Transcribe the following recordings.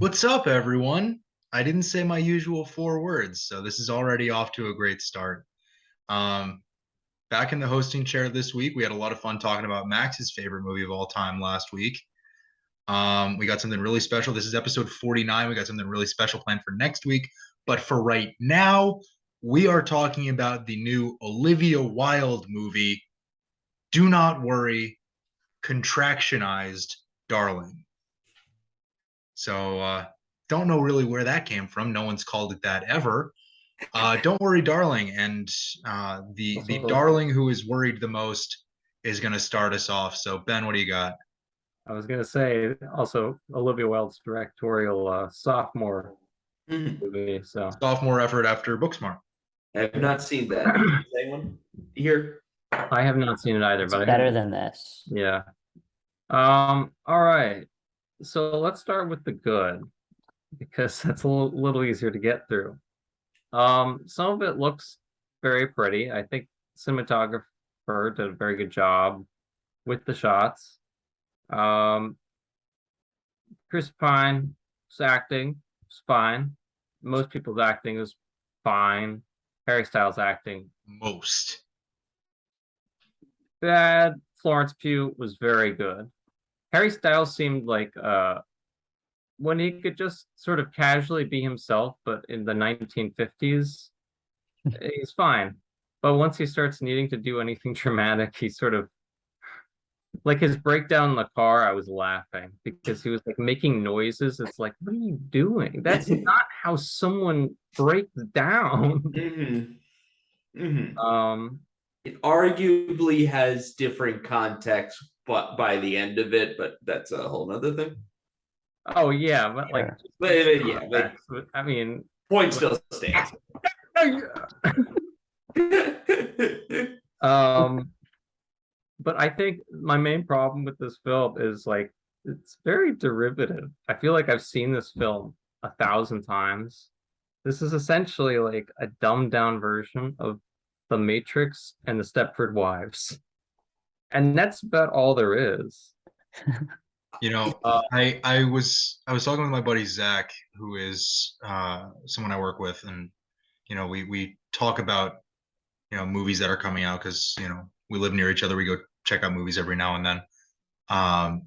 What's up, everyone? I didn't say my usual four words, so this is already off to a great start. Um, Back in the hosting chair this week, we had a lot of fun talking about Max's favorite movie of all time last week. We got something really special. This is episode 49. We got something really special planned for next week. But for right now, we are talking about the new Olivia Wilde movie, Do Not Worry, Contractionized Darling. So don't know really where that came from. No one's called it that ever. Don't worry, darling. And the Also, darling who is worried the most is going to start us off. So Ben, what do you got? I was gonna say also Olivia Wilde's directorial sophomore Mhm. movie. So Sophomore effort after Booksmart. I have not seen that. Is anyone here? I have not seen it either, It's but I better heard, than this. yeah. All right. So let's start with the good because that's a little easier to get through. Some of it looks very pretty. I think cinematographer did a very good job with the shots. Um, Chris Pine's acting was fine. Most people's acting was fine. Harry Styles' acting Most. bad. Florence Pugh was very good. Harry Styles seemed like when he could just sort of casually be himself, but in the 1950s, he's fine. But once he starts needing to do anything dramatic, he sort of like his breakdown in the car. I was laughing because he was like making noises. It's like, what are you doing? That's not how someone breaks down. hmm hmm Um, It arguably has different context, but by the end of it, but that's a whole nother thing. oh yeah, but like, Sure. Yeah, but I mean, point still stands. um, but I think my main problem with this film is like it's very derivative. I feel like I've seen this film 1,000 times. This is essentially like a dumbed down version of The Matrix and the Stepford Wives. And that's about all there is. You know, Uh, I was talking with my buddy Zach, who is someone I work with, and we talk about movies that are coming out because we live near each other. We go check out movies every now and then. Um,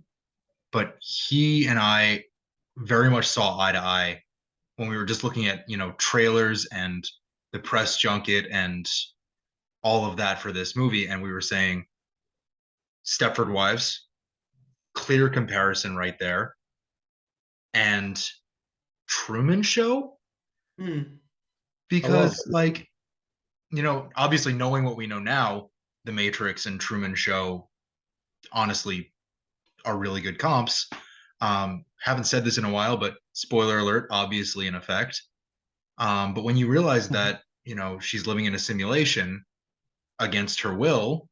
but he and I very much saw eye to eye when we were just looking at trailers and the press junket and all of that for this movie, and we were saying Stepford Wives, clear comparison right there, and Truman Show, Hmm. I love because obviously knowing what we know now, The Matrix and Truman Show honestly are really good comps. Haven't said this in a while, but spoiler alert, obviously in effect. But when you realize that, she's living in a simulation against her will,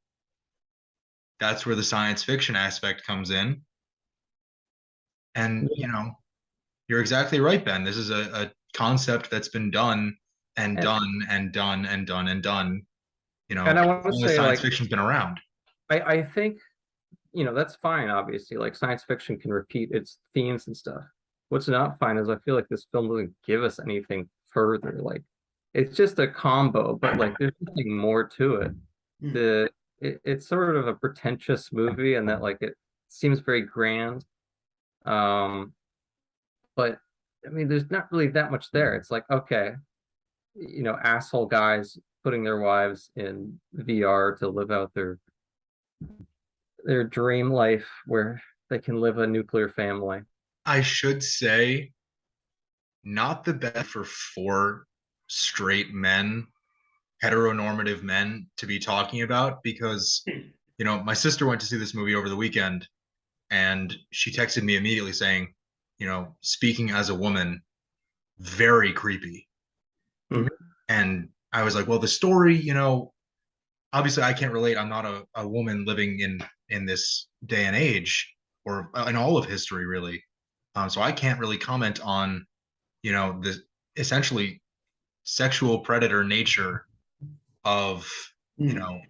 that's where the science fiction aspect comes in. And, you're exactly right, Ben. This is a concept that's been done and and done and done and done and done, and I as want to long as say science like fiction's been around. I think that's fine, obviously. Like science fiction can repeat its themes and stuff. What's not fine is I feel like this film doesn't give us anything further. Like it's just a combo, but like there's nothing more to it. Hmm. It's sort of a pretentious movie and that like it seems very grand. Um, but I mean there's not really that much there. It's like, okay, asshole guys putting their wives in VR to live out their dream life where they can live a nuclear family. I should say, not the best for four straight men, heteronormative men, to be talking about because, my sister went to see this movie over the weekend and she texted me immediately saying, speaking as a woman, very creepy. Mhm. And I was like, well, the story, obviously I can't relate. I'm not a woman living in this day and age or in all of history, really. So I can't really comment on, the essentially sexual predator nature of, you Hmm. know,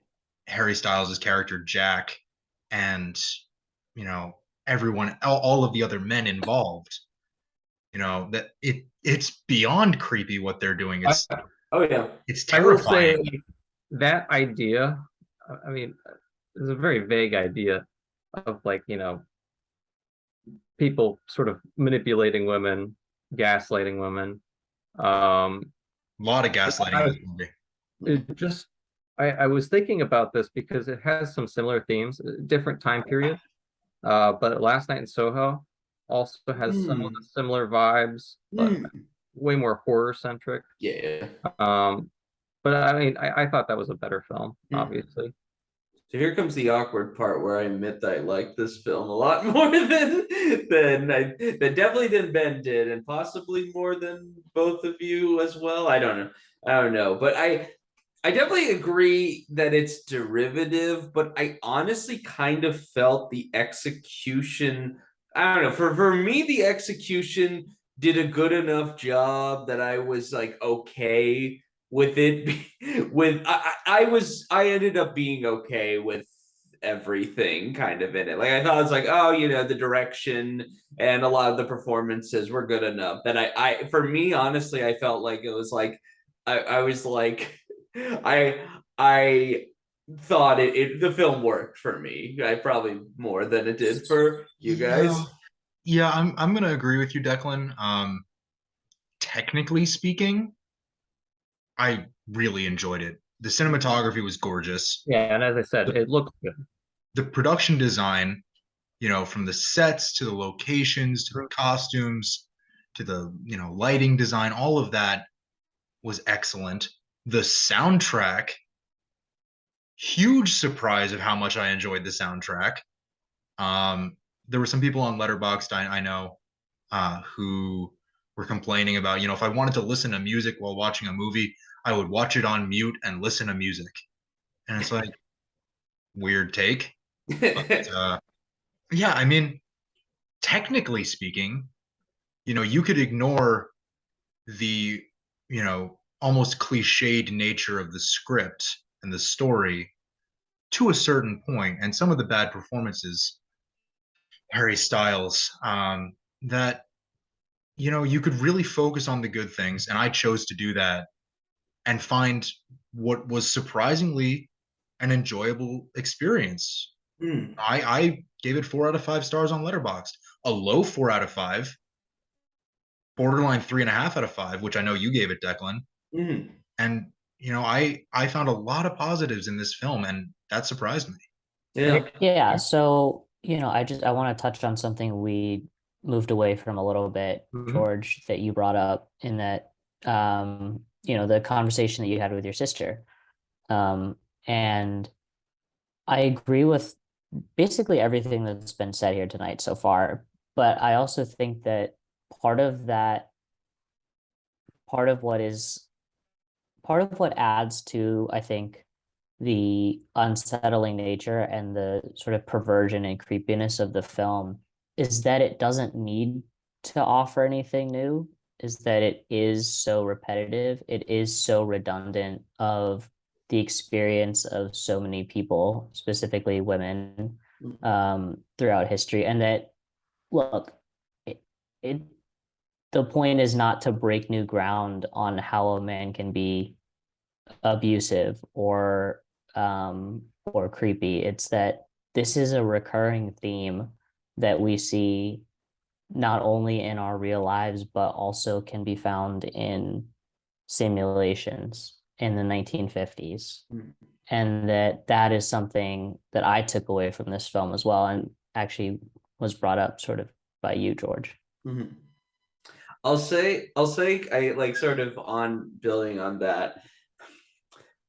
Harry Styles' character Jack and, you know, everyone, all of the other men involved. You know, that it's beyond creepy what they're doing. I, Oh yeah. It's I will say terrifying. that idea, I mean, it's a very vague idea of like, people sort of manipulating women, gaslighting women. Um, A lot of gaslighting in I, this movie. it just, I was thinking about this because it has some similar themes, different time period. But Last Night in Soho also has some of the Mm. similar vibes, but Mm. way more horror centric. Yeah. Um, but I mean, I thought that was a better film, Mm. obviously. So here comes the awkward part where I admit that I like this film a lot more than definitely than Ben did, and possibly more than both of you as well. I don't know. I don't know. But I definitely agree that it's derivative, but I honestly kind of felt the execution. I don't know. For me, the execution did a good enough job that I was like okay with it. I ended up being okay with everything kind of in it. Like I thought it was like, oh, the direction and a lot of the performances were good enough that I for me, honestly, I felt like it was like I was like I thought the film worked for me. I probably more than it did for you Yeah. guys. Yeah, I'm gonna agree with you, Declan. Technically speaking, I really enjoyed it. The cinematography was gorgeous. Yeah, and as I said, The, it looked good. the production design, from the sets to the locations to the costumes to the, lighting design, all of that was excellent. The soundtrack, huge surprise of how much I enjoyed the soundtrack. There were some people on Letterboxd I know who were complaining about, if I wanted to listen to music while watching a movie, I would watch it on mute and listen to music. And it's like, weird take. But yeah, I mean, technically speaking, you could ignore the, almost cliched nature of the script and the story to a certain point, and some of the bad performances, Harry Styles, that you could really focus on the good things, and I chose to do that and find what was surprisingly an enjoyable experience. Mm, I gave it 4 out of 5 stars on Letterboxd, a low 4 out of 5, borderline 3.5 out of 5, which I know you gave it, Declan. mm, And I found a lot of positives in this film, and that surprised me. yeah. Yeah, so I want to touch on something we moved away from a little bit, Mhm. George, that you brought up in that the conversation that you had with your sister. Um, and I agree with basically everything that's been said here tonight so far, but I also think that part of that, part of what is part of what adds to, I think, the unsettling nature and the sort of perversion and creepiness of the film is that it doesn't need to offer anything new, is that it is so repetitive, it is so redundant of the experience of so many people, specifically women, throughout history. And that, look, it, it the point is not to break new ground on how a man can be abusive or creepy. It's that this is a recurring theme that we see not only in our real lives but also can be found in simulations in the 1950s. Mm, And that is something that I took away from this film as well, and actually was brought up sort of by you, George. mm. I'll say I like sort of on building on that.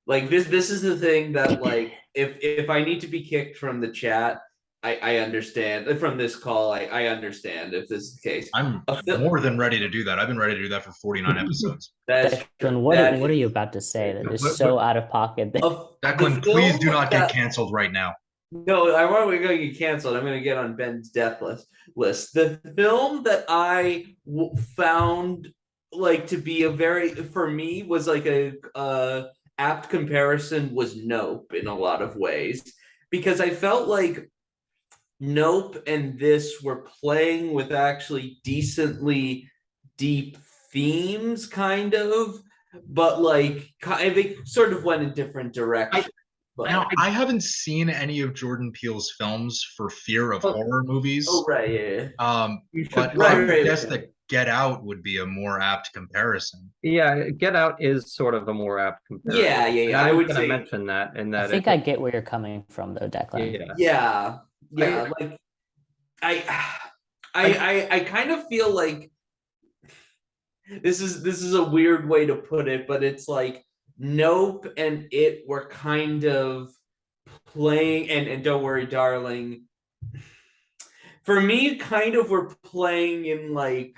Like this is the thing that like if I need to be kicked from the chat, I understand from this call. I understand if this is the case. I'm A fil- more than ready to do that. I've been ready to do that for 49 episodes. that is true. Declan, That what are is you about to say that is But so out of pocket that the Declan, please film do not get that canceled right now. no, I want to go get canceled. I'm going to get on Ben's death list. The film that found like to be a very for me was like a apt comparison was Nope in a lot of ways because I felt like Nope and this were playing with actually decently deep themes, kind of, but like they sort of went in different directions. But Now, I haven't seen any of Jordan Peele's films for fear of horror movies. right, yeah. You But should I Right, would right, guess right. that Get Out would be a more apt comparison. Yeah, Get Out is sort of a more apt comparison. Yeah, yeah, And yeah. I I was would going to say, mention that, and I that think I get where you're coming from, though, Declan. yeah, yeah, yeah. I, Like I kind of feel like this is a weird way to put it, but it's like Nope and It were kind of playing, and Don't Worry, Darling, for me, kind of were playing in like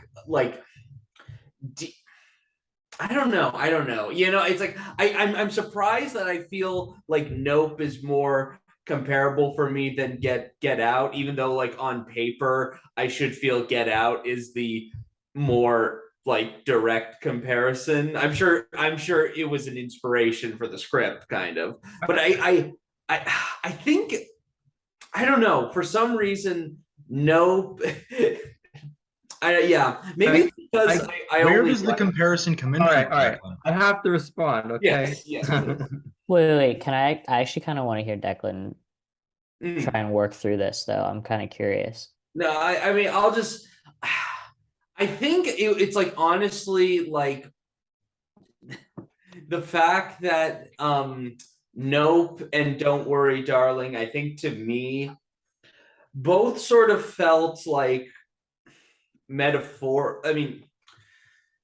I don't know. I don't know. You know, it's like I'm surprised that I feel like Nope is more comparable for me than Get Out, even though like on paper I should feel Get Out is the more like direct comparison. I'm sure it was an inspiration for the script, kind of. But I think I don't know. For some reason, Nope. Yeah, maybe it's because I Where only does the like. comparison come in all for right, you, all right. Declan? I have to respond, okay? Yes, please. Wait. Can I actually kind of want to hear Declan Mm. try and work through this, though. I'm kind of curious. No, I mean, I'll just. I think it's like honestly, like the fact that Nope and Don't Worry, Darling, I think to me, both sort of felt like metaphor. I mean,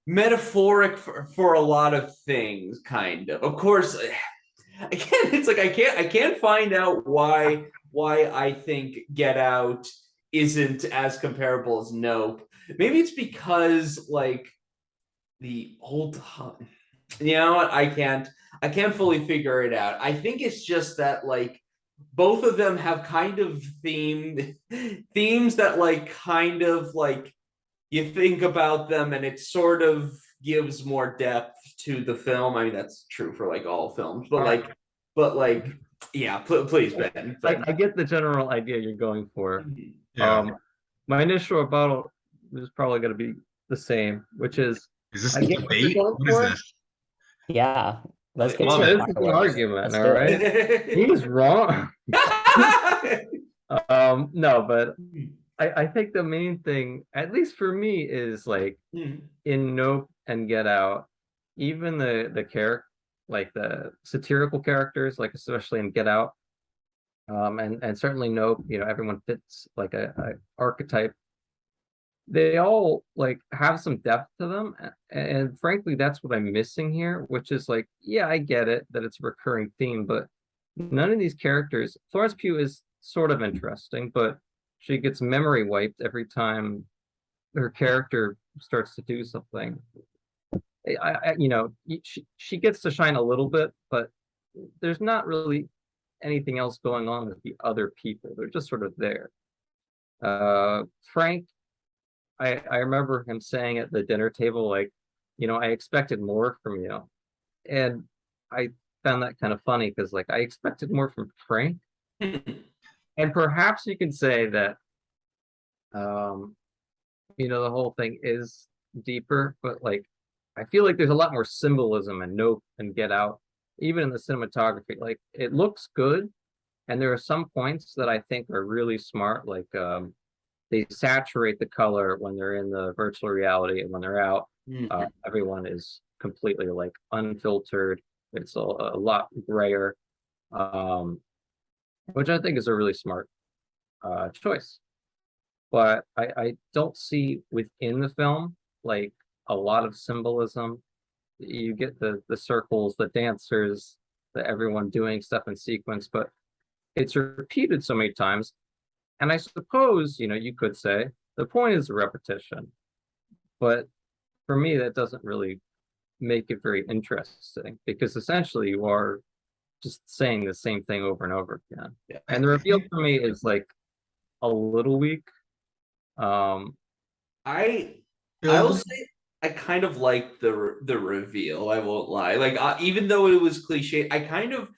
metaphoric for a lot of things, kind of. Of course, again, it's like I can't find out why I think Get Out isn't as comparable as Nope. Maybe it's because like the whole time. You know what? I can't fully figure it out. I think it's just that like both of them have kind of themes that like kind of like you think about them and it sort of gives more depth to the film. I mean, that's true for like all films, but All right. like, yeah, please, Ben. I get the general idea you're going for. Yeah. My initial rebuttal is probably going to be the same, which is Is this I a get what you're debate? going What is for. this? Yeah, let's get love to it. the This is an fireworks. argument, Let's all do it. right? He's wrong. No, but I think the main thing, at least for me, is like in Nope and Get Out, even the character, like the satirical characters, like especially in Get Out, and certainly Nope, everyone fits like a archetype. They all like have some depth to them, and frankly, that's what I'm missing here, which is like, yeah, I get it that it's a recurring theme, but none of these characters. Florence Pugh is sort of interesting, but she gets memory wiped every time her character starts to do something. She gets to shine a little bit, but there's not really anything else going on with the other people. They're just sort of there. Frank, I remember him saying at the dinner table, like, I expected more from you. And I found that kind of funny because, like, I expected more from Frank. And perhaps you could say that, the whole thing is deeper, but like, I feel like there's a lot more symbolism in Nope and Get Out, even in the cinematography. Like, it looks good, and there are some points that I think are really smart, like they saturate the color when they're in the virtual reality, and when they're out, everyone is completely like unfiltered. It's a lot grayer, which I think is a really smart choice. But I don't see within the film like a lot of symbolism. You get the circles, the dancers, the everyone doing stuff in sequence, but it's repeated so many times. And I suppose, you could say the point is repetition. But for me, that doesn't really make it very interesting because essentially you are just saying the same thing over and over again. Yeah. And the reveal for me is like a little weak. I Bill, will say I kind of like the reveal. I won't lie. Like even though it was cliche, I kind of,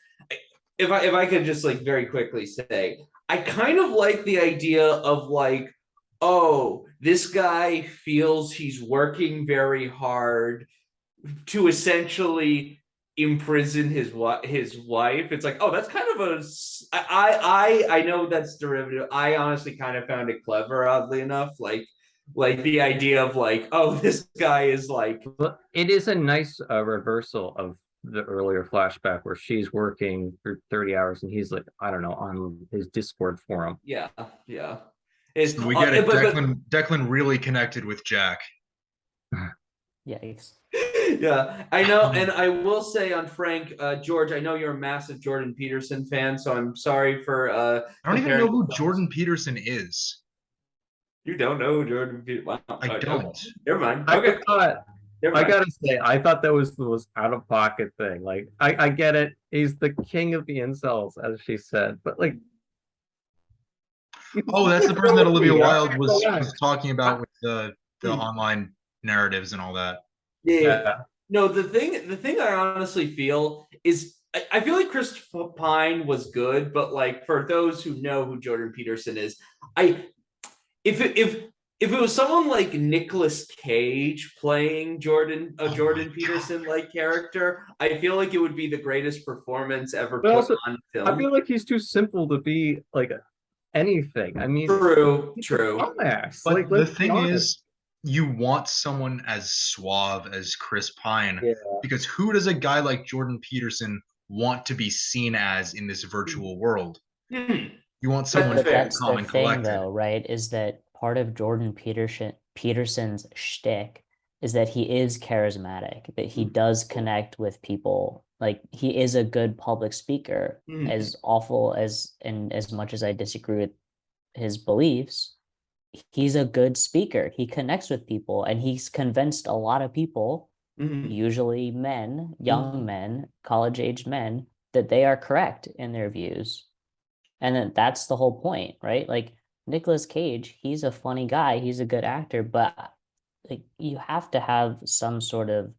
if I could just like very quickly say, I kind of like the idea of like, oh, this guy feels he's working very hard to essentially imprison his wife. It's like, oh, that's kind of a I know that's derivative. I honestly kind of found it clever, oddly enough. Like the idea of like, oh, this guy is like, But it is a nice reversal of the earlier flashback where she's working for 30 hours and he's like, I don't know, on his Discord forum. yeah. It's, So we get it. but Declan really connected with Jack. Yikes. yeah, I know, and I will say on Frank, George, I know you're a massive Jordan Peterson fan, so I'm sorry for I don't even know comparing who films. Jordan Peterson is. You don't know who Jordan Peterson? Wow. I Okay. don't. Never mind. I Okay. thought, Never I mind. gotta say, I thought that was the most out of pocket thing. Like, I get it. He's the king of the incels, as she said, but like, Oh, that's the person that Olivia Yeah. Wilde was talking about with the online narratives and all that. Yeah. No, the thing I honestly feel is I feel like Chris Pine was good, but like for those who know who Jordan Peterson is, if it was someone like Nicolas Cage playing Jordan Peterson like character, I feel like it would be the greatest performance ever But put also, on I film. feel like he's too simple to be like anything. I mean, True. dumbass. But Like, the let's be thing honest. is, you want someone as suave as Chris Pine, Yeah. because who does a guy like Jordan Peterson want to be seen as in this virtual world? Hmm. You want someone That's fair. calm That's the and thing, collected. though, right? Is that part of Peterson's shtick is that he is charismatic, that he does connect with people. Like he is a good public speaker, Mhm. as awful as and as much as I disagree with his beliefs, he's a good speaker. He connects with people and he's convinced a lot of people, Mhm. usually men, young men, college-age men, that they are correct in their views. And then that's the whole point, right? Like Nicolas Cage, he's a funny guy, he's a good actor, but like you have to have some sort of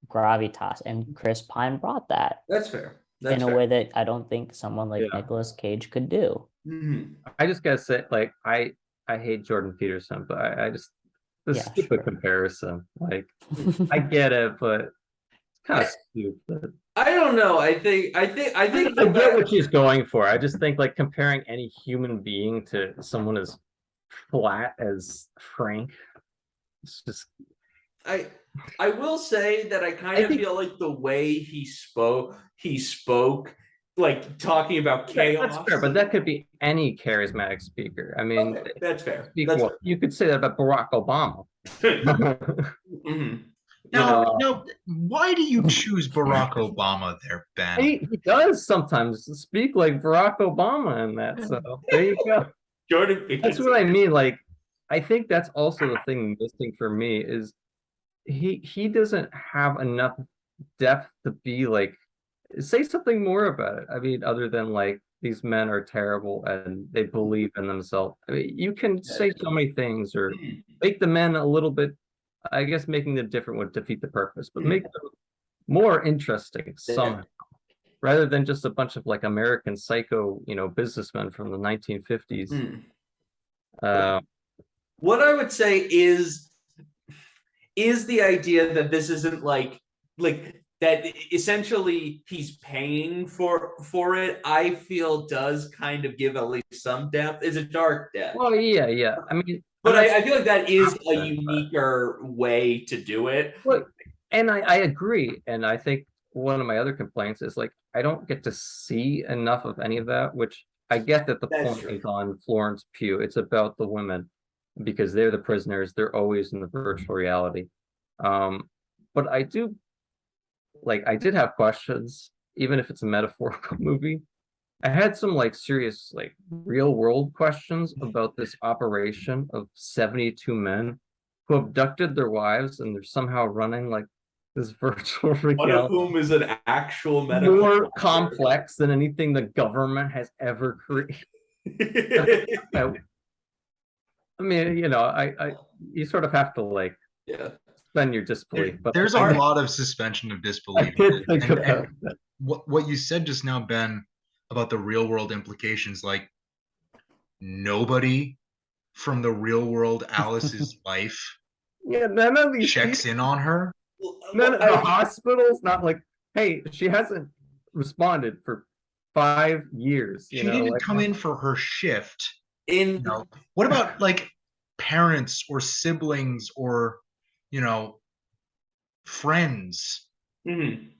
gravitas, and Chris Pine brought that That's fair. in That's a fair. way that I don't think someone like Yeah. Nicolas Cage could do. Mhm. I just gotta say, like, I hate Jordan Peterson, but I just the Yeah, stupid sure. comparison. Like, I get it, but it's kind of stupid. I don't know. I think I get what she's going for. I just think like comparing any human being to someone as flat as Frank, it's just I will say that I kind of feel like the way he spoke like talking about chaos. that's fair, but that could be any charismatic speaker. I mean, Okay, that's fair. speak That's well. You could say that about Barack Obama. Mhm. Now, why do you choose Barack Obama there, Ben? He does sometimes speak like Barack Obama in that. So there you go. Jordan That's Peterson. what I mean. Like, I think that's also the thing missing for me is he doesn't have enough depth to be like say something more about it. I mean, other than like these men are terrible and they believe in themselves. I mean, you can say so many things or make the men a little bit. I guess making them different would defeat the purpose, but make them more interesting somehow, rather than just a bunch of like American psycho, businessmen from the 1950s. What I would say is the idea that this isn't like that essentially he's paying for it. I feel does kind of give at least some depth. It's a dark depth. Well, yeah. I mean, but I feel like that is a but- uniquer way to do it. Well, and I agree, and I think one of my other complaints is like I don't get to see enough of any of that, which I get that the That's point true. is on Florence Pugh. It's about the women because they're the prisoners. They're always in the virtual reality. But I do I did have questions, even if it's a metaphorical movie. I had some like serious like real world questions about this operation of 72 men who abducted their wives and they're somehow running like this virtual One of reality whom is an actual medical more doctor. complex than anything the government has ever created. I mean, you sort of have to like Yeah. suspend your disbelief. But There's a lot of suspension of I disbelief. did think And about that. what you said just now, Ben, about the real world implications, like nobody from the real world Alice's life Yeah, none of these checks in on her. none of the hospitals, not like, hey, she hasn't responded for 5 years, She didn't like come in for her shift. In What about like parents or siblings or friends? Mhm.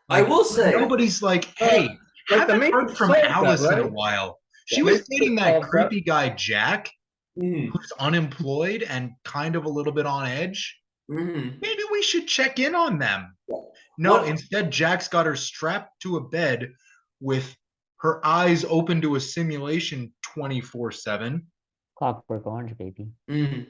I Like will say, nobody's like, hey, like the haven't main heard from solved that, Alice in a right? while. She Yeah. was Mason dating that solved that. creepy guy Jack, mhm, who's unemployed and kind of a little bit on edge. mhm. Maybe we should check in on them. No, What instead, Jack's got her strapped to a bed with her eyes open to a simulation 24/7. Clockwork Orange, baby. mhm,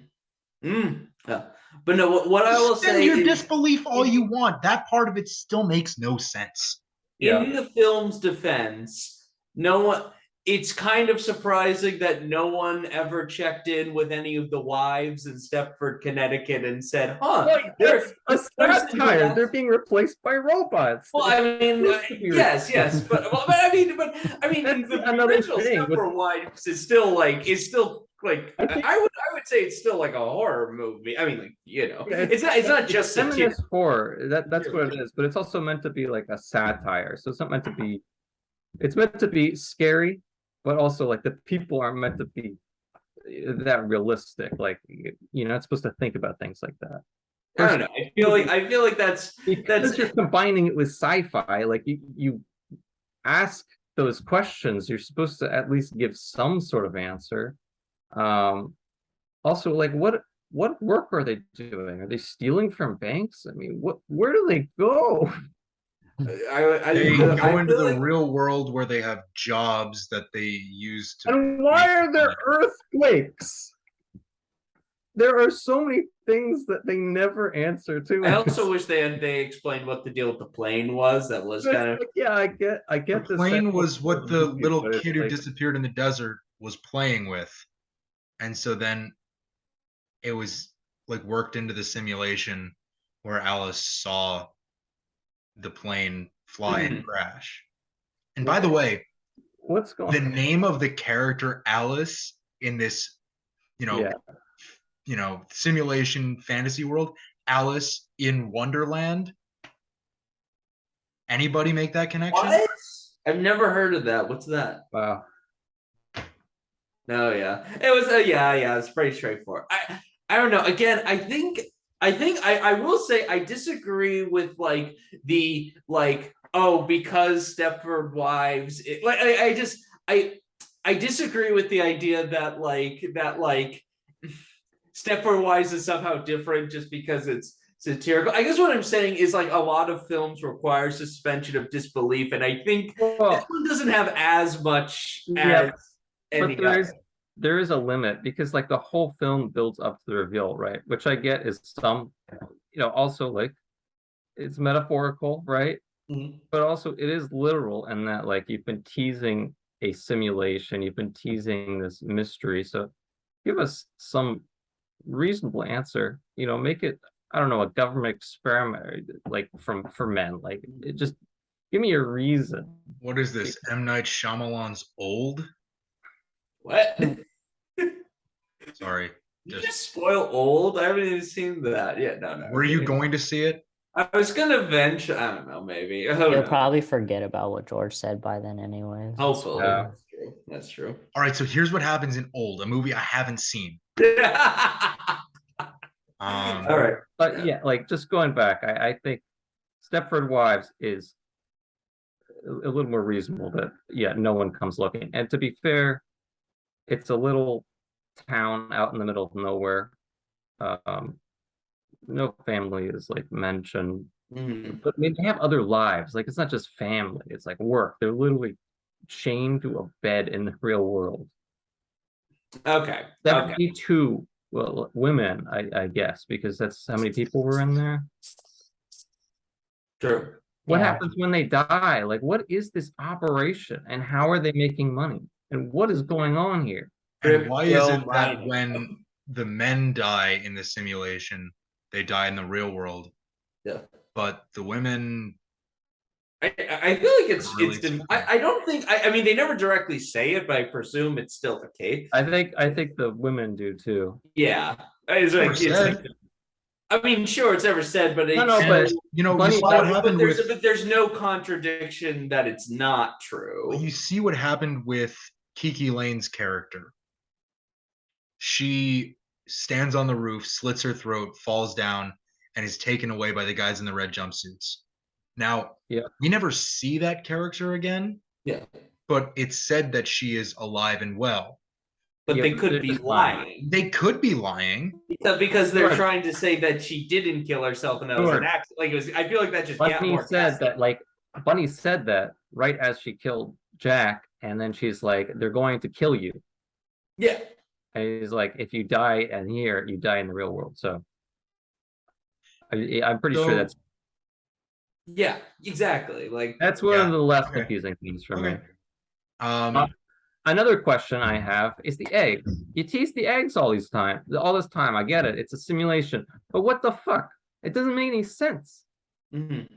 yeah. But no, what I will Suspend say your is disbelief all you want. That part of it still makes no sense. Yeah. in the film's defense, no one it's kind of surprising that no one ever checked in with any of the wives in Stepford, Connecticut and said, huh, Like, there's it's a person who satire. has- They're being replaced by robots. well, It's I mean, supposed to be yes, but I mean, That's the another original thing with- Stepford Wives is still like I think- I would say it's still like a horror movie. I mean, like Yeah, it's not just satire. feminist horror. That's what it is, but it's also meant to be like a satire. So it's not meant to be. It's meant to be scary, but also like the people aren't meant to be that realistic. Like you're not supposed to think about things like that. I don't know. I feel like that's Because you're combining it with sci-fi. Like you ask those questions, you're supposed to at least give some sort of answer. Also, like what work are they doing? Are they stealing from banks? I mean, where do they go? They go into the like, real world where they have jobs that they use to. And why make are there money. earthquakes? There are so many things that they never answer to. I also wish they explained what the deal with the plane was. That was It's kind of like, yeah, I get The the plane sense was of what the the movie, little but it's kid who like, disappeared in the desert was playing with. And so then it was like worked into the simulation where Alice saw the plane fly and crash. And by the way, what's the going on? name of the character Alice in this, Yeah. simulation fantasy world, Alice in Wonderland. Anybody make that connection? what? I've never heard of that. What's that? Wow. No, yeah, it was. Yeah, it's pretty straightforward. I don't know. Again, I will say I disagree with like the like because Stepford Wives. I disagree with the idea that Stepford Wives is somehow different just because it's satirical. I guess what I'm saying is like a lot of films require suspension of disbelief, and I think this Well, one doesn't have as much yeah, as any but other. there is a limit because like the whole film builds up to the reveal, right? Which I get is some, also like it's metaphorical, right? Mhm. But also it is literal in that like you've been teasing a simulation, you've been teasing this mystery. So give us some reasonable answer. Make it, I don't know, a government experiment like for men. Like it just give me a reason. What is this? M. Night Shyamalan's Old? What? Sorry. You just spoil Old? I haven't even seen that. Yeah, no. Were you Okay. going to see it? I was gonna venture. I don't know. Maybe. I don't You'll know. probably forget about what George said by then, anyways. Hopefully, Yeah. that's true. That's true. All right, so here's what happens in Old, a movie I haven't seen. All right. But yeah, like just going back, I think Stepford Wives is a little more reasonable that no one comes looking. And to be fair, it's a little town out in the middle of nowhere. No family is like mentioned, but they have other lives. Like it's not just family; it's like work. They're literally chained to a bed in the real world. Okay. 72 women, I guess, because that's how many people were in there. True. What Yeah. happens when they die? Like, what is this operation, and how are they making money? And what is going on here? And why is it Crypto that mining. when the men die in the simulation, they die in the real world, Yeah. but the women I feel like it's Really it's. expecting. I don't think. I mean, they never directly say it, but I presume it's still the case. I think the women do too. Yeah, Never said. I mean, sure, it's never said, but No, no, it's but You know, you Bunny, see what but happened with. there's no contradiction that it's not But true. you see what happened with Kiki Lane's character. She stands on the roof, slits her throat, falls down, and is taken away by the guys in the red jumpsuits. Now, yeah, we never see that character again, Yeah, but it's said that she is alive and well. but yeah, they could they're be just lying. lying They could be lying. because they're Sure. trying to say that she didn't kill herself and that was an Sure. accident. Like it was, I feel like that just got Bunny more said gaslit. that, like, Bunny said that right as she killed Jack, and then she's like, "They're going to kill you." Yeah, And he's like, "If you die in here, you die in the real world." So I'm pretty sure So yeah, exactly. Like that's one yeah, of the less okay. confusing things for me. Okay. Um, Another question I have is the egg. You tease the eggs all this time. I get it. It's a simulation. But what the fuck? It doesn't make any sense. mhm.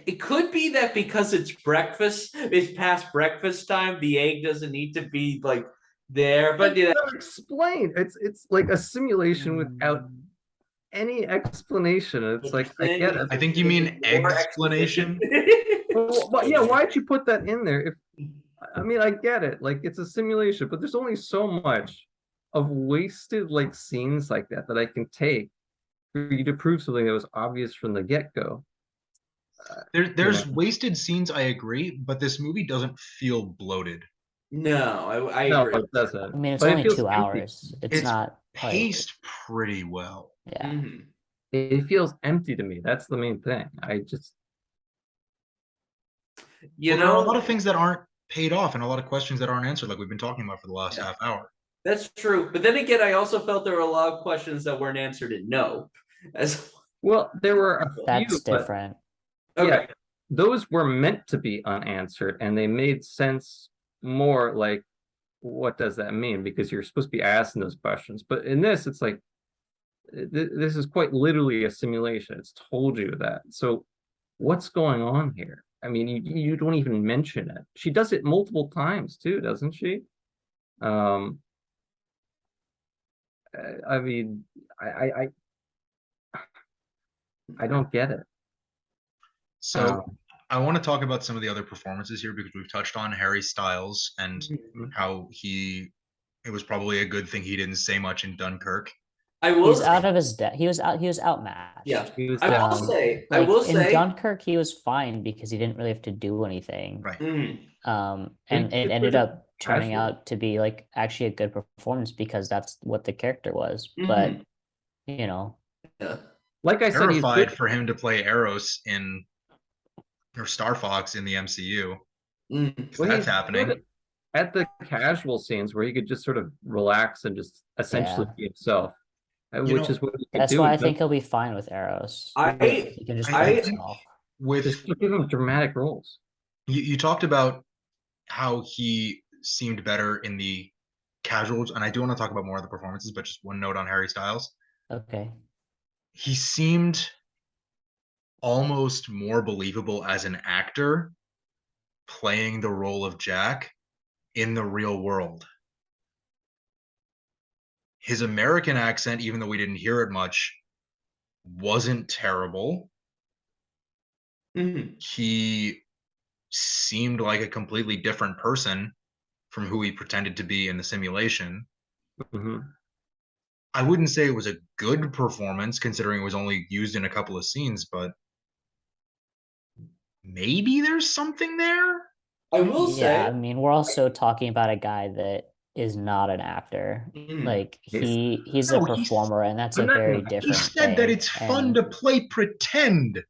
It could be that because it's breakfast, it's past breakfast time, the egg doesn't need to be like there. But It's not explained. It's like a simulation without any explanation. It's like, I then get it. I think you mean more explanation. But yeah, why'd you put that in there? If I mean, I get it. Like, it's a simulation, but there's only so much of wasted like scenes like that that I can take for you to prove something that was obvious from the get-go. There's wasted scenes, I agree, but this movie doesn't feel bloated. No, I No, agree. it doesn't. I mean, it's But it only feels 2 hours. empty. It's It's not like, paced pretty well. yeah. Mhm. It feels empty to me. That's the main thing. I just You Well, there are a know, lot of things that aren't paid off and a lot of questions that aren't answered, like we've been talking about for the last Yeah. half hour. that's true. But then again, I also felt there were a lot of questions that weren't answered in no. As well, there were a That's few, but different. okay. yeah, those were meant to be unanswered, and they made sense more. Like, what does that mean? Because you're supposed to be asking those questions. But in this, it's like this is quite literally a simulation. It's told you that. So what's going on here? I mean, you don't even mention it. She does it multiple times too, doesn't she? Um, I mean, I I don't get it. So I want to talk about some of the other performances here because we've touched on Harry Styles and how it was probably a good thing he didn't say much in Dunkirk. I will He's say, out of his depth. He was outmatched. yeah. He was I will down. say, I Like will in say, Dunkirk, he was fine because he didn't really have to do anything. Right. And it ended up turning casual. out to be like actually a good performance because that's what the character was. Mhm. But you know, yeah. Like I said, he's Terrified good. for him to play Eros in or Star Fox in the MCU. Mm. Well, That's he's happening. good at the casual scenes where he could just sort of relax and just essentially Yeah. be himself, You which know, is what he could that's do. why in I think Dunkirk. he'll be fine with Arrows. I He can just I play think himself. with Just give him dramatic roles. you talked about how he seemed better in the casuals, and I do want to talk about more of the performances, but just one note on Harry Styles. Okay. He seemed almost more believable as an actor playing the role of Jack in the real world. His American accent, even though we didn't hear it much, wasn't terrible. Mhm. He seemed like a completely different person from who he pretended to be in the simulation. Mhm. I wouldn't say it was a good performance considering it was only used in a couple of scenes, but maybe there's something there. I will Yeah, I say, mean, we're also talking about a guy that is not an actor. Mhm. Like Yes. he's a No, performer, and that's a I'm not very gonna- He different said that thing. it's fun And to play pretend.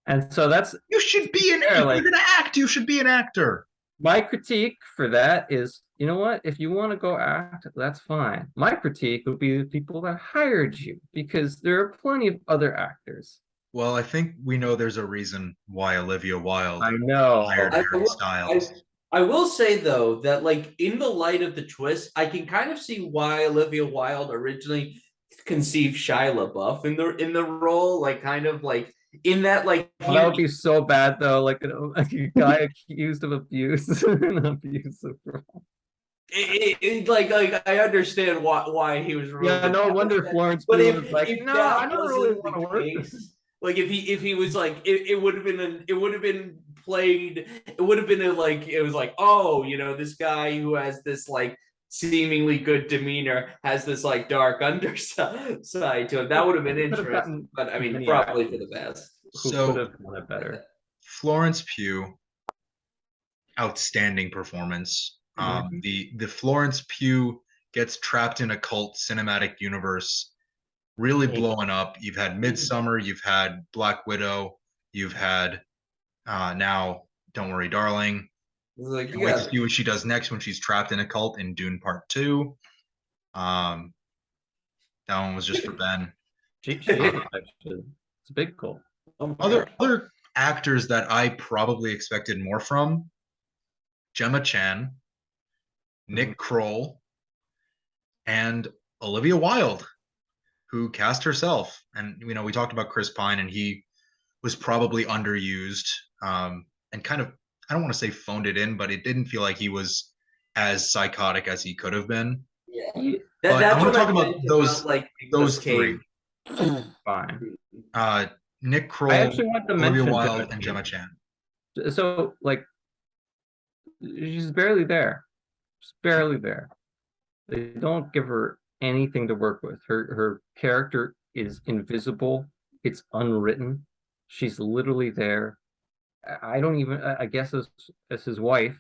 And so that's You should be an fair, if like, you're gonna act, you should be an actor. my critique for that is, you know what? If you want to go act, that's fine. My critique would be the people that hired you, because there are plenty of other actors. Well, I think we know there's a reason why Olivia Wilde I know. hired I Harry will- Styles. I will say though that like in the light of the twist, I can kind of see why Olivia Wilde originally conceived Shia LaBeouf in the role. Like kind of like in that like Well, that would be so bad though, like a guy accused of abuse and abusive. like I understand why he was removed. Yeah, no That wonder was- Florence But Pugh was like, if no, I that don't really wasn't want to the work. case, like if he was like it would have been it would have been played, it would have been like it was like, oh, you know, this guy who has this like seemingly good demeanor has this like dark underside to him. That would have been Could have interesting, gotten but I mean many probably for the actors best. who could So have done it better. Florence Pugh, outstanding performance. Mhm. The Florence Pugh gets trapped in a cult cinematic universe, really blowing up. You've had Midsummer, you've had Black Widow, you've had now Don't Worry, Darling. It's like Can't you wait to got see what she does next when she's trapped in a cult in Dune Part 2. Um, that one was just for Ben. She is actually. It's a big call. oh my Other God. other actors that I probably expected more from: Gemma Chan, Nick Kroll, and Olivia Wilde, who cast herself. And we talked about Chris Pine, and he was probably underused, and kind of, I don't want to say phoned it in, but it didn't feel like he was as psychotic as he could have been. Yeah. But I That's want what to I talk about meant those about like those Nicolas three: Cage. Fine. Nick I Kroll, actually want to Olivia mention Gemma Wilde, and Gemma Chan. Chan. So like she's barely there. She's barely there. They don't give her anything to work with. Her character is invisible. It's unwritten. She's literally there. I don't even. I guess as his wife,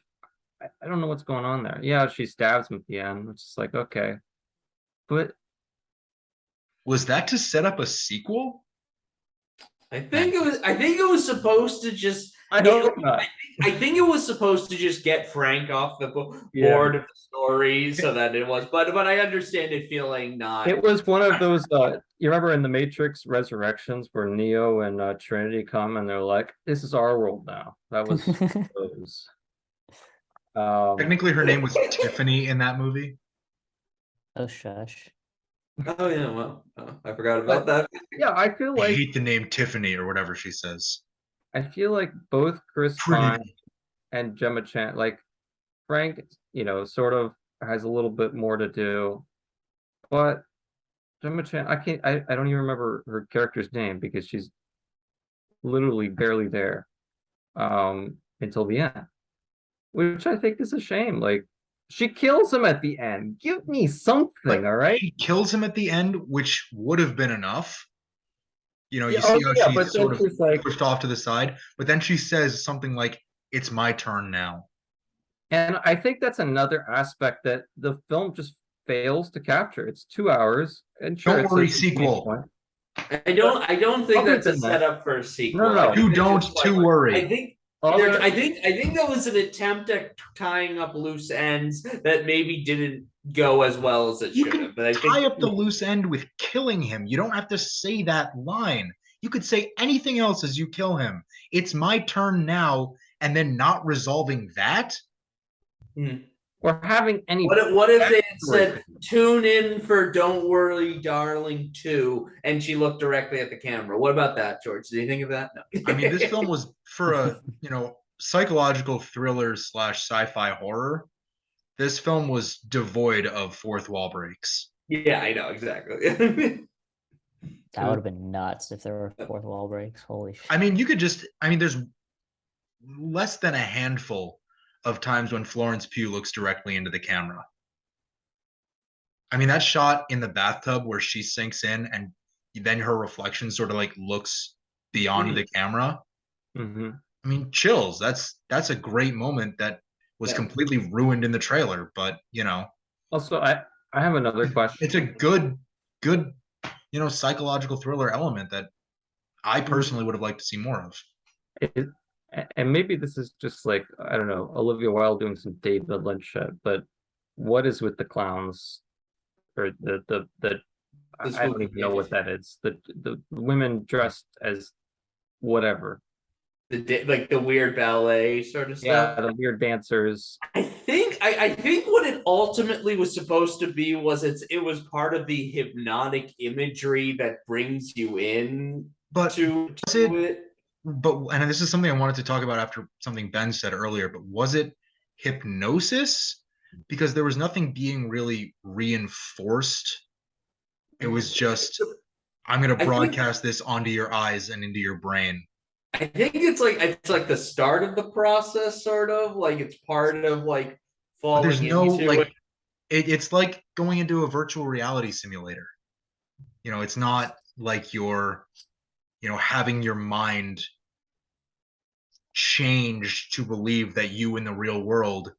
I don't know what's going on there. Yeah, she stabs him at the end. It's just like okay, but Was that to set up a sequel? I think it was supposed to just I hope not. I think it was supposed to just get Frank off the Yeah. board of the story so that it was, but I understand it feeling not. It was one of those. You remember in the Matrix Resurrections where Neo and Trinity come and they're like, "This is our world now." That was those. Technically, her name was Tiffany in that movie. Oh shush. Oh yeah, well, I forgot about that. Yeah, I feel I like hate the name Tiffany or whatever she says. both Chris Pine Trinity. and Gemma Chan, like Frank, sort of has a little bit more to do, but Gemma Chan, I don't even remember her character's name because she's literally barely there until the end, which I think is a shame. Like she kills him at the end. Give me something, But all right? she kills him at the end, which would have been enough. You Yeah, see how yeah, she's but then sort of she's like, pushed off to the side, but then she says something like, "It's my turn now." and I think that's another aspect that the film just fails to capture. It's 2 hours, and sure, Don't it's worry, a sequel. I don't think other that's a than that, setup for a sequel. no, no. I think You they're don't just to like, worry. I think other, I think that was an attempt at tying up loose ends that maybe didn't go as well as it You should can have. But I tie think up the loose end with killing him. You don't have to say that line. You could say anything else as you kill him. It's my turn now, and then not resolving that. or having any what if they had backstory. said tune in for Don't Worry Darling 2 and she looked directly at the camera? What about that, George? Do you think of that? No. I mean, this film was for a psychological thriller / sci-fi horror. This film was devoid of fourth wall breaks. Yeah, I know exactly. That would have been nuts if there were fourth wall breaks. Holy shit. I mean, there's less than a handful of times when Florence Pugh looks directly into the camera. I mean, that shot in the bathtub where she sinks in and then her reflection sort of like looks beyond the camera. Mm-hmm. I mean, chills. That's a great moment that was completely ruined in the trailer, but Also, I have another question. it's a good psychological thriller element that I personally would have liked to see more of. And maybe this is just like, I don't know, Olivia Wilde doing some David Lynch shit, but what is with the clowns or the I don't even know what that is. The women dressed as whatever. The weird ballet sort of stuff. Yeah, the weird dancers. I think what it ultimately was supposed to be was it was part of the hypnotic imagery that brings you in But to was it? it. And this is something I wanted to talk about after something Ben said earlier. But was it hypnosis? Because there was nothing being really reinforced. It was just, I'm going to I think broadcast this onto your eyes and into your brain. I think it's like the start of the process, sort of like it's part of like But there's falling no into it. it's like going into a virtual reality simulator. It's not like you're, having your mind changed to believe that you in the real world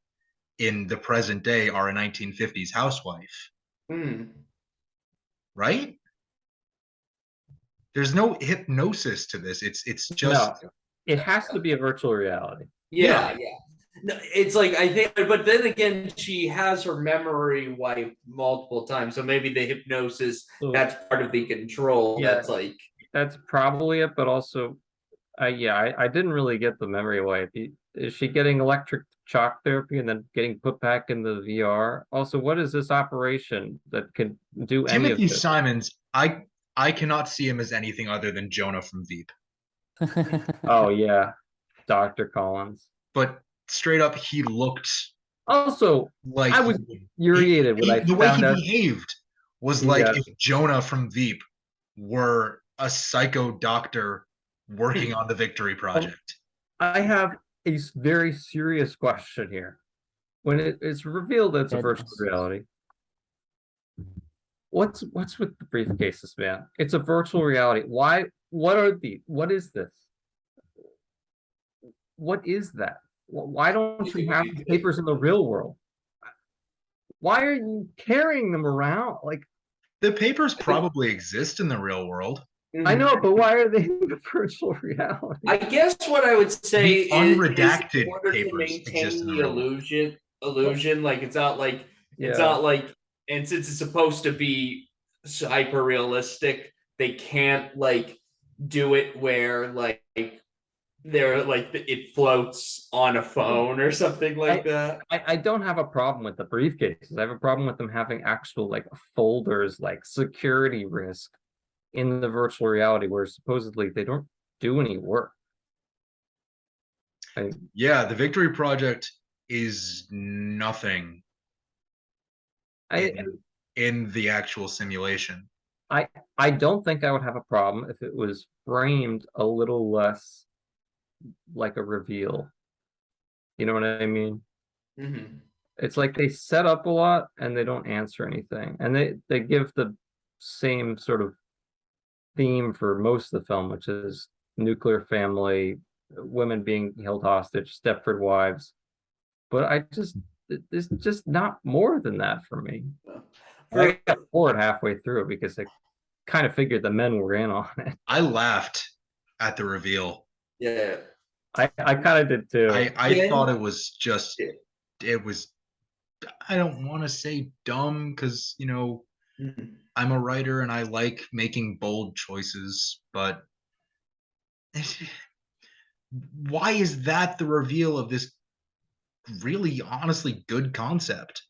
in the present day are a 1950s housewife, right? There's no hypnosis to this. It's just, No, it has to be a virtual reality. Yeah, yeah. yeah. No, it's like I think, but then again, she has her memory wiped multiple times, so maybe the hypnosis So, that's part of the control. Yeah. That's like that's probably it, but also, I didn't really get the memory wipe. Is she getting electric shock therapy and then getting put back in the VR? Also, what is this operation that can do any of Timothy this? Simons, I cannot see him as anything other than Jonah from Veep. Oh yeah, Dr. Collins. But straight up, he looked Also, like I was infuriated when I the way he found out. behaved was like Yeah, if Jonah from Veep were a psycho doctor working on the Victory um, Project. I have a very serious question here. When it's revealed that it's a virtual Goodness. reality, what's with the briefcases, man? It's a virtual reality. Why? What is this? What is that? Why don't you have the papers in the real world? Why are you carrying them around? Like, The papers probably exist in the real world. I know, but why are they in the virtual reality? I guess what I would say The is in unredacted order to papers exist maintain in the the real world. illusion, like it's not like it's Yeah. not like, and since it's supposed to be hyper realistic, they can't like do it where like they're like it floats on a phone or something like that. I don't have a problem with the briefcases. I have a problem with them having actual like folders, like security risk in the virtual reality where supposedly they don't do any work. Yeah, the Victory Project is nothing I in the actual simulation. I I don't think I would have a problem if it was framed a little less like a reveal. You know what I mean? Mm-hmm. It's like they set up a lot and they don't answer anything. And they give the same sort of theme for most of the film, which is nuclear family, women being held hostage, Stepford wives. But there's just not more than that for me. I got bored halfway through because I kind of figured the men were in on it. I laughed at the reveal. Yeah. I kind of did too. I thought it was just, Yeah. it was, I don't want to say dumb because, Mhm. I'm a writer and I like making bold choices, but why is that the reveal of this really honestly good concept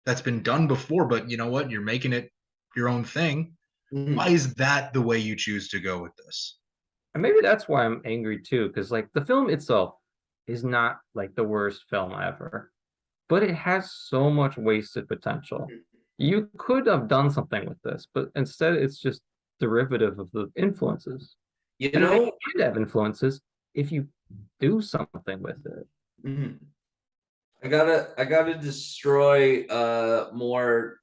that's been done before? But you know what? You're making it your own thing. Why Mhm. is that the way you choose to go with this? And maybe that's why I'm angry too, because like the film itself is not like the worst film ever, but it has so much wasted potential. You could have done something with this, but instead it's just derivative of the influences. You And they know, can have influences if you do something with it. mhm. I gotta destroy more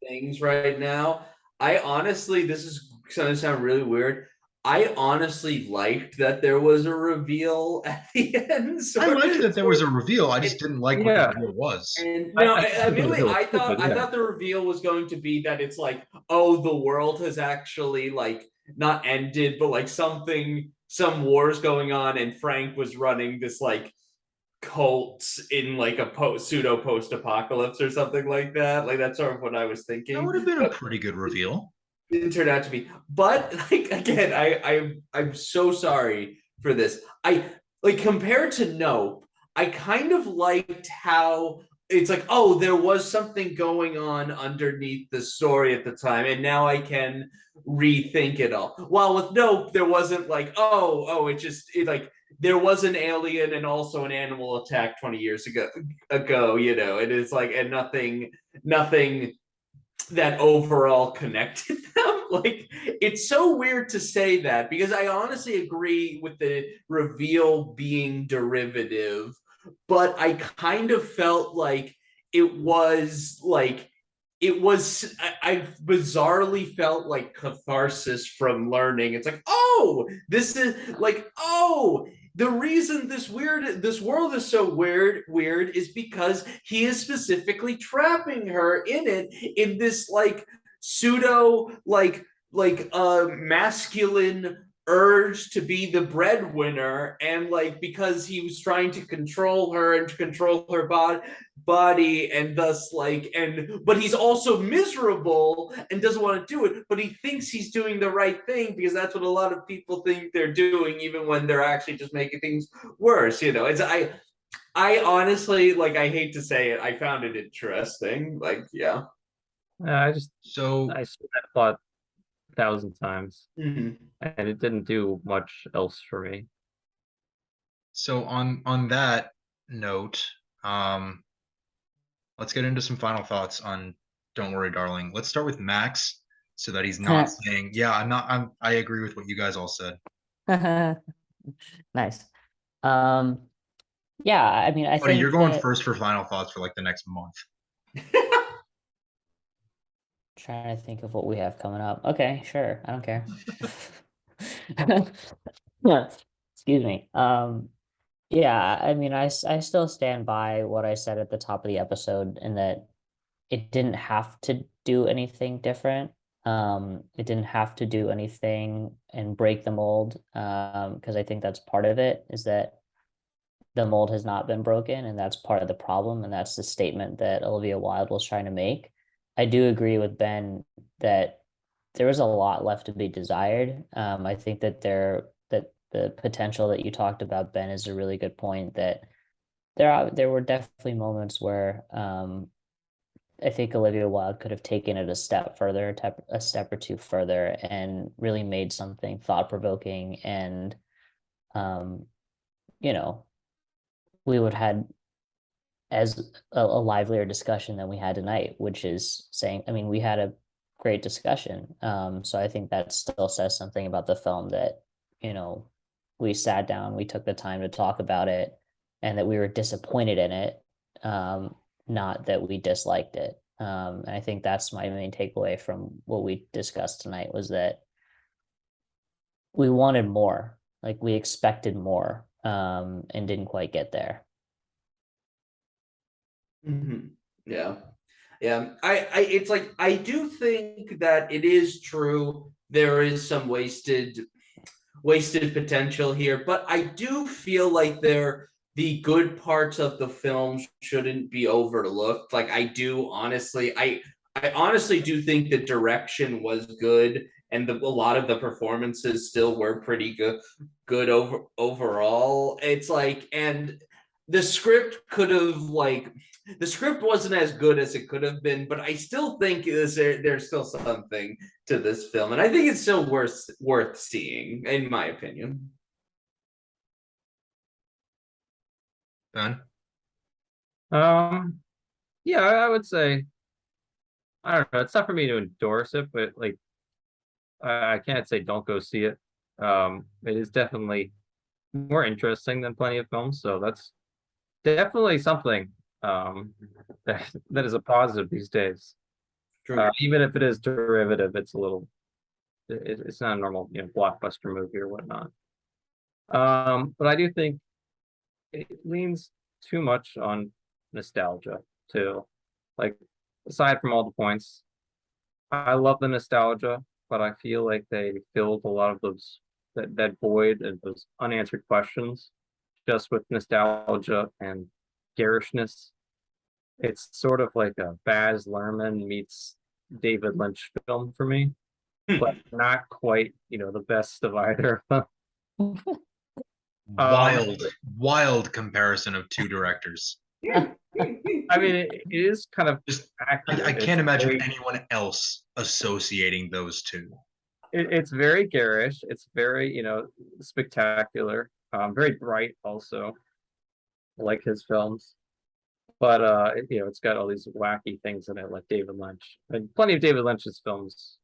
things right now. I honestly, this is gonna sound really weird. I honestly liked that there was a reveal at the end. I liked that there was a reveal. I and, just didn't like what the Yeah, reveal was. and no, I think the really, reveal is stupid, I yeah. thought the reveal was going to be that it's like, oh, the world has actually like not ended, but like some wars going on, and Frank was running this like cults in like a pseudo post apocalypse or something like that. Like that's sort of what I was That thinking. would have been a But pretty good reveal. it didn't turn out to be. But like again, I'm so sorry for this. I like compared to Nope, I kind of liked how it's like, oh, there was something going on underneath the story at the time, and now I can rethink it all. While with Nope, there wasn't like, it like there was an alien and also an animal attack 20 years ago, you know, it is like, and nothing that overall connected them. Like, it's so weird to say that because I honestly agree with the reveal being derivative, but I kind of felt like it was like I bizarrely felt like catharsis from learning. It's like, oh, this is like, oh, the reason this world is so weird is because he is specifically trapping her in it, in this like pseudo masculine urge to be the breadwinner, and like because he was trying to control her and to control her body, and thus like, and but he's also miserable and doesn't want to do it, but he thinks he's doing the right thing because that's what a lot of people think they're doing, even when they're actually just making things worse, you know. It's I honestly, like, I hate to say it, I found it interesting, like, yeah. I So saw that plot 1,000 times, Mm-hmm. and it didn't do much else for me. so on that note, um, let's get into some final thoughts on Don't Worry, Darling. Let's start with Max so that he's not saying, yeah, I agree with what you guys all said. Nice. Yeah, I mean, I Buddy, you're think going that first for final thoughts for like the next month. trying to think of what we have coming up. Okay, sure. I don't care. Yeah, excuse me. Yeah, I mean, I still stand by what I said at the top of the episode, in that it didn't have to do anything different. It didn't have to do anything and break the mold. Because I think that's part of it, is that the mold has not been broken, and that's part of the problem, and that's the statement that Olivia Wilde was trying to make. I do agree with Ben that there was a lot left to be desired. I think that the potential that you talked about, Ben, is a really good point. That there were definitely moments where I think Olivia Wilde could have taken it a step further, a step or two further, and really made something thought provoking. And um, you know, we would have had as a livelier discussion than we had tonight, which is saying, I mean, we had a great discussion. So I think that still says something about the film, that, you know, we sat down, we took the time to talk about it, and that we were disappointed in it, not that we disliked it. And I think that's my main takeaway from what we discussed tonight, was that we wanted more, like we expected more, and didn't quite get there. Mm-hmm. Yeah. Yeah. It's like, I do think that it is true. There is some wasted potential here, but I do feel like the good parts of the film shouldn't be overlooked. Like, I honestly do think the direction was good, and a lot of the performances still were pretty good overall. It's like, and the script could have like the script wasn't as good as it could have been, but I still think there's still something to this film, and I think it's still worth seeing, in my opinion. Ben? Yeah, I would say, I don't know. It's not for me to endorse it, but like, I can't say don't go see it. It is definitely more interesting than plenty of films, so that's definitely something that is a positive these days. Even if it is derivative, it's a little, it's not a normal, you know, blockbuster movie or whatnot. But I do think it leans too much on nostalgia too. Like, aside from all the points, I love the nostalgia, but I feel like they filled a lot of that void and those unanswered questions just with nostalgia and garishness. It's sort of like a Baz Luhrmann meets David Lynch film for me, but not quite, you know, the best of either of them. Wild comparison of two directors. I mean, it is kind of Just accurate. I It's can't imagine very, anyone else associating those two. it's very garish. It's very, spectacular. Very bright also, like his films. But it's got all these wacky things in it, like David Lynch. And plenty of David Lynch's films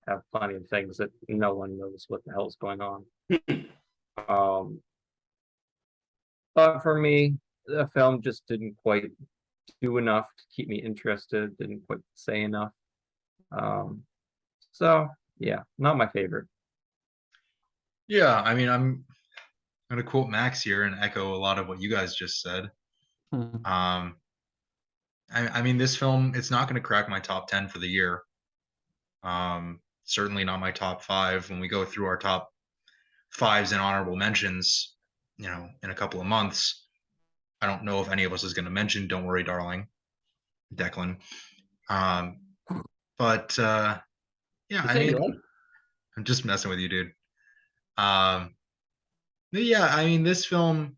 have plenty of things that no one knows what the hell's going on. Um, but for me, the film just didn't quite do enough to keep me interested, didn't quite say enough. So yeah, not my favorite. Yeah, I mean, I'm gonna quote Max here and echo a lot of what you guys just said. Hmm. I mean, this film, it's not gonna crack my top 10 for the year. Certainly not my top five. When we go through our top fives and honorable mentions, in a couple of months, I don't know if any of us is gonna mention "Don't Worry, Darling," Declan. Um, but yeah, You I say mean, you like? I'm just messing with you, dude. Um, but yeah, I mean, this film,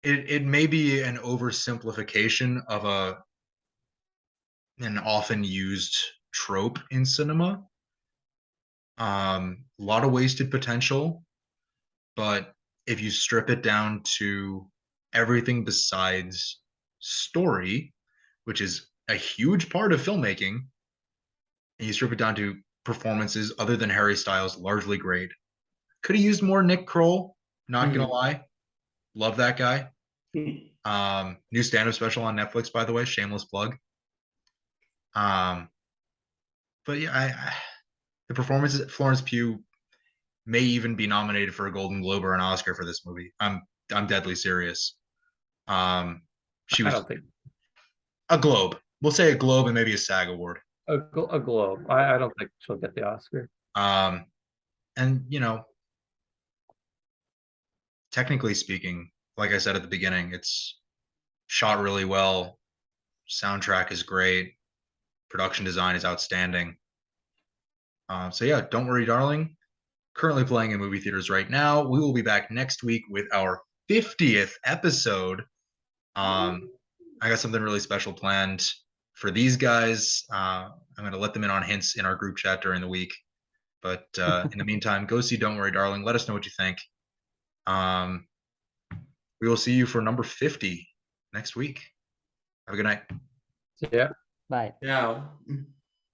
it may be an oversimplification of an often used trope in cinema. A lot of wasted potential, but if you strip it down to everything besides story, which is a huge part of filmmaking, and you strip it down to performances other than Harry Styles, largely great. Could have used more Nick Kroll, not gonna lie. Love that guy. New stand-up special on Netflix, by the way, shameless plug. Um, but yeah, the performances, Florence Pugh may even be nominated for a Golden Globe or an Oscar for this movie. I'm deadly serious. Um, she I was don't think a Globe. We'll say a Globe and maybe a SAG award. a Globe. I don't think she'll get the Oscar. Um, and technically speaking, like I said at the beginning, it's shot really well. Soundtrack is great. Production design is outstanding. So yeah, Don't Worry, Darling. Currently playing in movie theaters right now. We will be back next week with our 50th episode. I got something really special planned for these guys. I'm going to let them in on hints in our group chat during the week. But in the meantime, go see Don't Worry, Darling. Let us know what you think. Um, we will see you for number 50 next week. Have a good night. Yeah. Bye. Yeah.